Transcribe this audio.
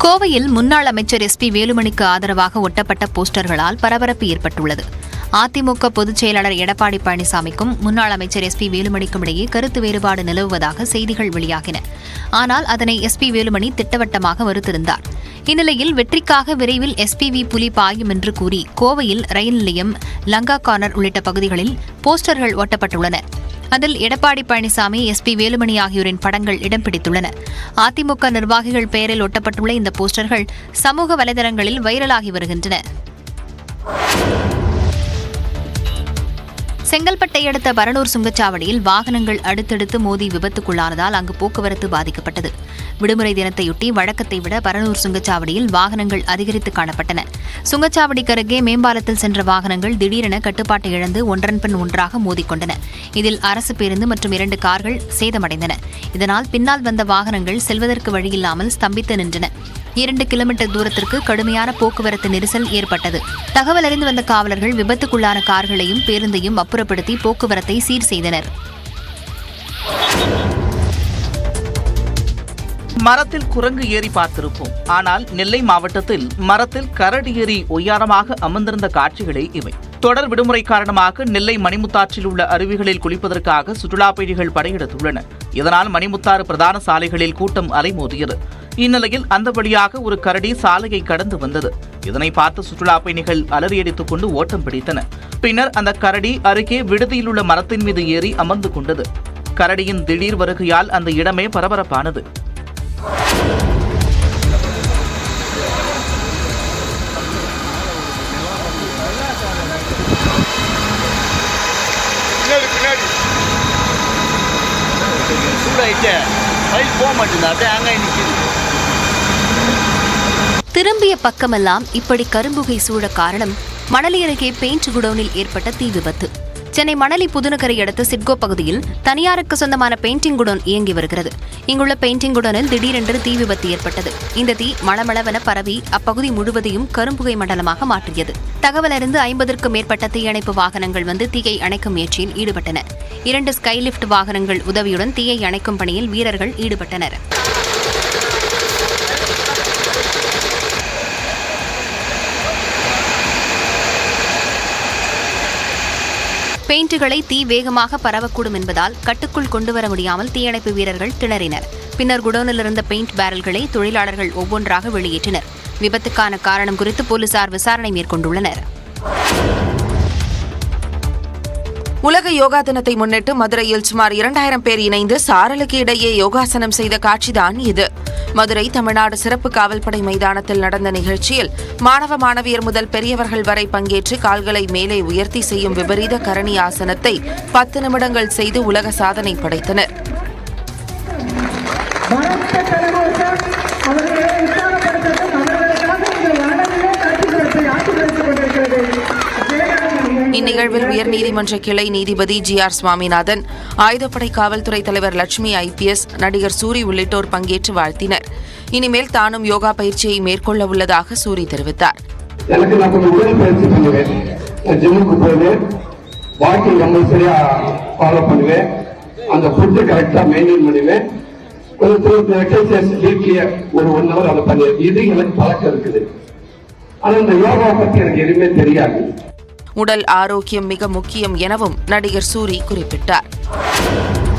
கோவையில் முன்னாள் அமைச்சர் எஸ்.பி. வேலுமணிக்கு ஆதரவாக ஒட்டப்பட்ட போஸ்டர்களால் பரபரப்பு ஏற்பட்டுள்ளது. அதிமுக பொதுச் செயலாளர் எடப்பாடி பழனிசாமிக்கும் முன்னாள் அமைச்சர் எஸ்.பி. வேலுமணிக்கும் இடையே கருத்து வேறுபாடு நிலவுவதாக செய்திகள் வெளியாகின. ஆனால் அதனை எஸ்.பி. வேலுமணி திட்டவட்டமாக மறுத்திருந்தார். இந்நிலையில் வெற்றிக்காக விரைவில் எஸ்பிவி புலி பாயும் என்று கூறி கோவையில் ரயில் நிலையம், லங்கா கார்னர் உள்ளிட்ட பகுதிகளில் போஸ்டர்கள் ஒட்டப்பட்டுள்ளன. அதில் எடப்பாடி பழனிசாமி, எஸ்.பி. வேலுமணி ஆகியோரின் படங்கள் இடம் பிடித்துள்ளன. அதிமுக நிர்வாகிகள் பெயரில் ஒட்டப்பட்டுள்ள இந்த போஸ்டர்கள் சமூக வலைதளங்களில் வைரலாகி வருகின்றன. செங்கல்பட்டை அடுத்த பரனூர் சுங்கச்சாவடியில் வாகனங்கள் அடுத்தடுத்து மோதி விபத்துக்குள்ளானதால் அங்கு போக்குவரத்து பாதிக்கப்பட்டது. விடுமுறை தினத்தையொட்டி வழக்கத்தை விட பரனூர் சுங்கச்சாவடியில் வாகனங்கள் அதிகரித்து காணப்பட்டன. சுங்கச்சாவடிக்கு அருகே மேம்பாலத்தில் சென்ற வாகனங்கள் திடீரென கட்டுப்பாட்டை இழந்து ஒன்றன் பின் ஒன்றாக மோதிக்கொண்டன. இதில் அரசு பேருந்து மற்றும் 2 கார்கள் சேதமடைந்தன. இதனால் பின்னால் வந்த வாகனங்கள் செல்வதற்கு வழியில்லாமல் ஸ்தம்பித்து நின்றன. 2 கிலோமீட்டர் தூரத்திற்கு கடுமையான போக்குவரத்து நெரிசல் ஏற்பட்டது. தகவல் அறிந்து வந்த காவலர்கள் விபத்துக்குள்ளான கார்களையும் பேருந்தையும் அப்புறப்படுத்தி போக்குவரத்தை சீர் செய்தனர். மரத்தில் குரங்கு ஏறி பார்த்திருப்போம். ஆனால் நெல்லை மாவட்டத்தில் மரத்தில் கரடி ஏறி ஒய்யாரமாக அமர்ந்திருந்த காட்சிகளே இவை. தொடர் விடுமுறை காரணமாக நெல்லை மணிமுத்தாற்றில் உள்ள அருவிகளில் குளிப்பதற்காக சுற்றுலாப் பயணிகள் படையெடுத்துள்ளனர். இதனால் மணிமுத்தாறு பிரதான சாலைகளில் கூட்டம் அலைமோதியது. இந்நிலையில் அந்த வழியாக ஒரு கரடி சாலையை கடந்து வந்தது. இதனை பார்த்து சுற்றுலாப் பயணிகள் அலறியடித்துக் கொண்டு ஓட்டம் பிடித்தனர். பின்னர் அந்த கரடி அருகே விடுதியில் உள்ள மரத்தின் மீது ஏறி அமர்ந்து கொண்டது. கரடியின் திடீர் வருகையால் அந்த இடமே பரபரப்பானது. திரும்பிய பக்கமெல்லாம் இப்படி கரும்புகை சூழ காரணம் மணலி அருகே பெயிண்ட் குடோனில் ஏற்பட்ட தீ விபத்து. சென்னை மணலி புதுநகரை அடுத்த சிட்கோ பகுதியில் தனியாருக்கு சொந்தமான பெயிண்டிங் குடோன் இயங்கி வருகிறது. இங்குள்ள பெயிண்டிங் குடோனில் திடீரென்று தீ விபத்து ஏற்பட்டது. இந்த தீ மளமளவென பரவி அப்பகுதி முழுவதையும் கரும்புகை மண்டலமாக மாற்றியது. தகவல் அறிந்து 50க்கும் மேற்பட்ட தீயணைப்பு வாகனங்கள் வந்து தீயை அணைக்கும் முயற்சியில் ஈடுபட்டன. 2 ஸ்கைலிப்ட் வாகனங்கள் உதவியுடன் தீயை அணைக்கும் பணியில் வீரர்கள் ஈடுபட்டனர். பெயிண்டுகளை தீ வேகமாக பரவக்கூடும் என்பதால் கட்டுக்குள் கொண்டுவர முடியாமல் தீயணைப்பு வீரர்கள் திணறினர். பின்னர் குடோனில் இருந்த பெயிண்ட் பேரல்களை தொழிலாளர்கள் ஒவ்வொன்றாக வெளியேற்றினர். விபத்துக்கான காரணம் குறித்து போலீசார் விசாரணை மேற்கொண்டுள்ளனர். உலக யோகா தினத்தை முன்னிட்டு மதுரையில் சுமார் 2000 பேர் இணைந்து சாரலுக்கு இடையே யோகாசனம் செய்த காட்சிதான் இது. மதுரை தமிழ்நாடு சிறப்பு காவல்படை மைதானத்தில் நடந்த நிகழ்ச்சியில் மாணவ மாணவியர் முதல் பெரியவர்கள் வரை பங்கேற்று கால்களை மேலே உயர்த்தி செய்யும் விபரீத கரணி ஆசனத்தை 10 நிமிடங்கள் செய்து உலக சாதனை படைத்தனர். இந்நிகழ்வில் உயர்நீதிமன்ற கிளை நீதிபதி ஜி.ஆர். சுவாமிநாதன், ஆயுதப்படை காவல்துறை தலைவர் லட்சுமி IPS, நடிகர் சூரி உள்ளிட்டோர் பங்கேற்று வாழ்த்தினர். இனிமேல் தானும் யோகா பயிற்சியை மேற்கொள்ள உள்ளதாக சூரி தெரிவித்தார். உடல் ஆரோக்கியம் மிக முக்கியம் எனவும் நடிகர் சூரி குறிப்பிட்டார்.